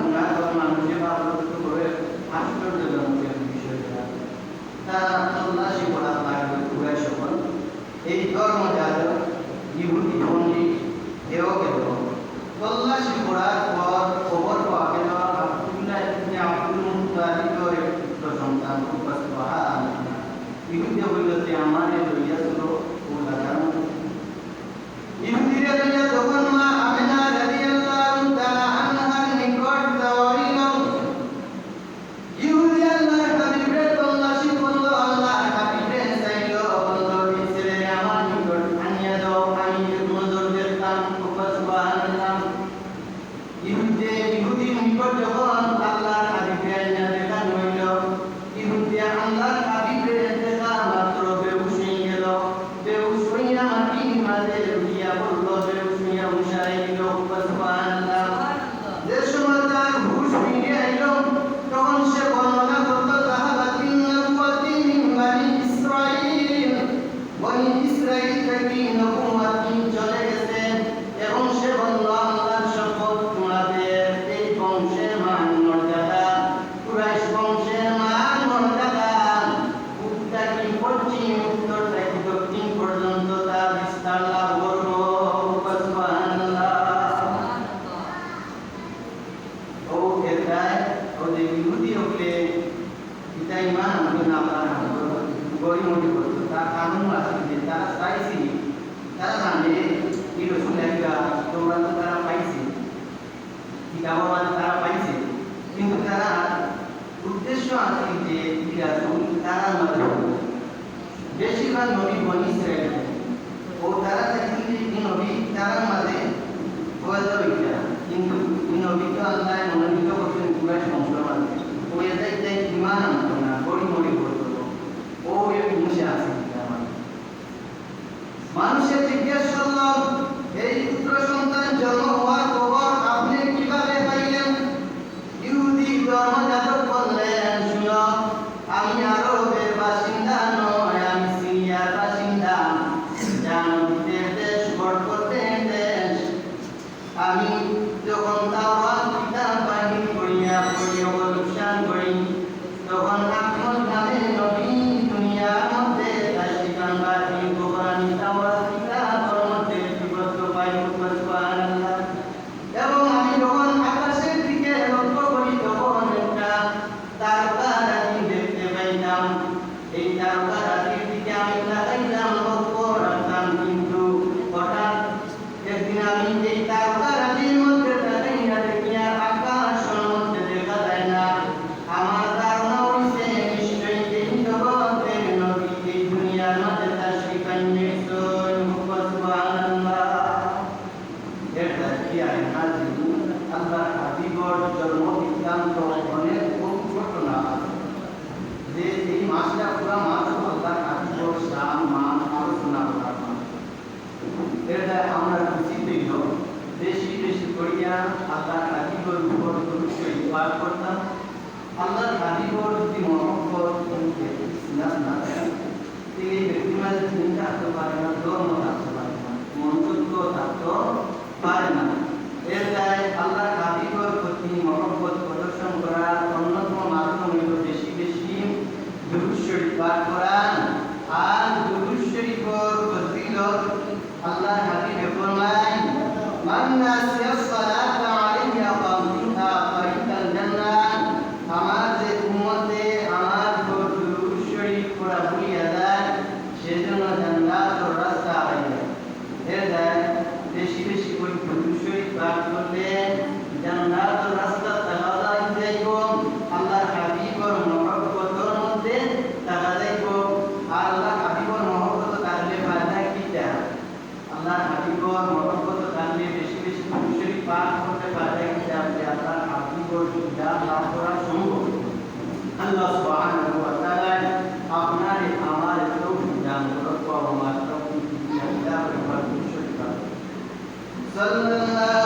গুনাহ করে মানুষের ভালোবাসা করে আশ্চর্যজনক বিষয়টা তারা তল্লাশি করা লাগবে পুরা সকল এই ধর্ম যারা ইহুদি পণ্ডিত এও গেল তল্লাশি করার পর খবর পাওয়া গেল আব্দুল্লাহ ইবনে আব্দুল মুত্তালিবের সন্তান সুবহানাল্লাহ ইহুদি বলল যে আমাদের লইয়া ছিল ও লাগানো ইহুদিরা লইয়া যখন মা আমিনা রাদিয়াল্লাহু তাআলা আনহার নিকট যাইল ইহুদি আল্লাহর হাবিবের তল্লাশি করল আল্লাহর হাবিবের চাইল বলল এই ছেলে আমার নিকট আনিয়া দাও আমি নজর দেখতাম সুবহানাল্লাহ ইহুদির নিকট যখন আল্লাহর হাবিবের দেখা হইল ইহুদি আল্লাহর হাবিবের দেখা মাত্র বেহুশ হয়ে গেল বেহুশ হইয়া মাটির মাঝে লুটিয়া পড়ল বেহুশ হইয়া মুশারাই দিল সুবহানাল্লাহ যে সময় তার হুশ ফিরে আইল তখন সে বর্ণনা করল যাহাবাতিন নবুওয়াতি মিন বনি ইসরাঈল থেকে নবুওয়াতি চলে গেছে এবং সে বলল আল্লাহর শপথ তোমাদের এই বংশের মান মর্যাদা কুরাইশ বংশের মান মর্যাদা উত্তর পশ্চিম উত্তর থেকে দক্ষিণ পর্যন্ত তা বিস্তার লাভ করবো সুবহানাল্লাহ ও এটাই ওদের ইহুদি হলে এটা ইমান আমি না পারা গড়ি মনে করতো তার কানুন আছে যে তারা চাইছি তারা জানে কি রসুল একটা তোমরা তো তারা পাইছে কিতাব মানে তারা পাইছে কিন্তু তারা উদ্দেশ্য আছে যে রসুল তারা মানে বেশিরভাগ নবী বনি ইসরায়েল ও তারা দেখেন যে এই নবী তারা মাঝে হয়তো এটা কিন্তু এই নবী তো আল্লাহ মনোনীত করছেন পুরা সংসার মাঝে ও এটাই ইমান আনতো না গড়ি মরি করতো ও এক মুশে আছে মানুষের জিজ্ঞেস করল এই পুত্র সন্তান জন্ম হওয়ার খবর আপনি কিভাবে পাইলেন ইহুদি ধর্মযাজক বললেন শুনো আমি আরবের বাসিন্দা নয় আমি সিরিয়ার বাসিন্দা জান্নাতের দেশ বরকতের দেশ আমি যখন তাওরাত কিতাব বাহির করিয়া পড়ি অবলুপ্সান করি তখন আপনার নামে নবী দুনিয়ার মধ্যে তাশরিফান বাহির কোরআন তাওরাত কিতাবের মধ্যে বিবৃত পাই সুবহানাল্লাহ এবং আমি যখন আকাশের দিকে লক্ষ্য করি তখন একটা তারকারাজি দেখতে পাইতাম এই তারকারাজির দিকে আমি লাগাইতাম লক্ষ্য রাখতাম কিন্তু হঠাৎ একদিন আমি এই তারকারাজির মধ্যে তাকাইয়া দেখি আর আকাশের মধ্যে দেখা যায় না আমার ধারণা হইছে নিশ্চয়ই এই জগতের নবী এই দুনিয়ার মধ্যে তাশরিফ আনিয়েছেন সুবহানাল্লাহ এটা কি আয় হাজির আল্লাহ হাবিবর জন্ম বৃত্তান্ত অনেক ঘটনা যে এই মাসটা পুরা মাস আল্লাহ হাবিবর শান মান আলোচনা করা এটা আমরা খুশি হইল বেশি বেশি করিয়া আল্লাহ হাবিবর উপর পাঠ করতাম আল্লাহ হাবিবর যদি মহব্বত ইসলাম না তিনি ব্যক্তি মাঝে চিন্তা থাকতে পারে না ধর্ম থাকতে পারে না মন্তব্য থাকতে পারে না এর গায়ে আল্লাহ হাবিবর প্রতি মহব্বত প্রদর্শন করার অন্যতম মাধ্যম হইল বেশি বেশি দুরূদ শরীফ পাঠ করা আর দুরূদ শরীফের ফজিলত আল্লাহ হাবিব ফরমায় মান নাসিয়া সালাতা আলাইয়া ফামিনহা ফাইতাল জান্নাহ আমার যে উম্মতে আমার দুরূদ শরীফ পড়া ভুলিয়া যায় সেজন্য জান্নাতের রাস্তা পাইবে এর গায়ে বেশি বেশি করে দুরূদ শরীফ পাঠ করলে জান্নাতের রাস্তা তাকা যাইব আল্লাহ হাবিবর মহব্বতের মধ্যে তাকা যাইব আর আল্লাহ হাবিবর মহব্বত থাকলে ফায়দা কিটা আল্লাহ হাবিবর মহব্বত থাকলে বেশি বেশি দুরূদ শরীফ পাঠ করতে ফায়দা কিটা যে আল্লাহ হাবিবর দিদার লাভ করা সম্ভব আল্লাহ সুবহানাহু ওয়া তাআলা আপনার আমার তৌফিক দান করুন ওয়া মা তাওফীক ইল্লা বিল্লাহ ওয়া সাল্লাল্লাহু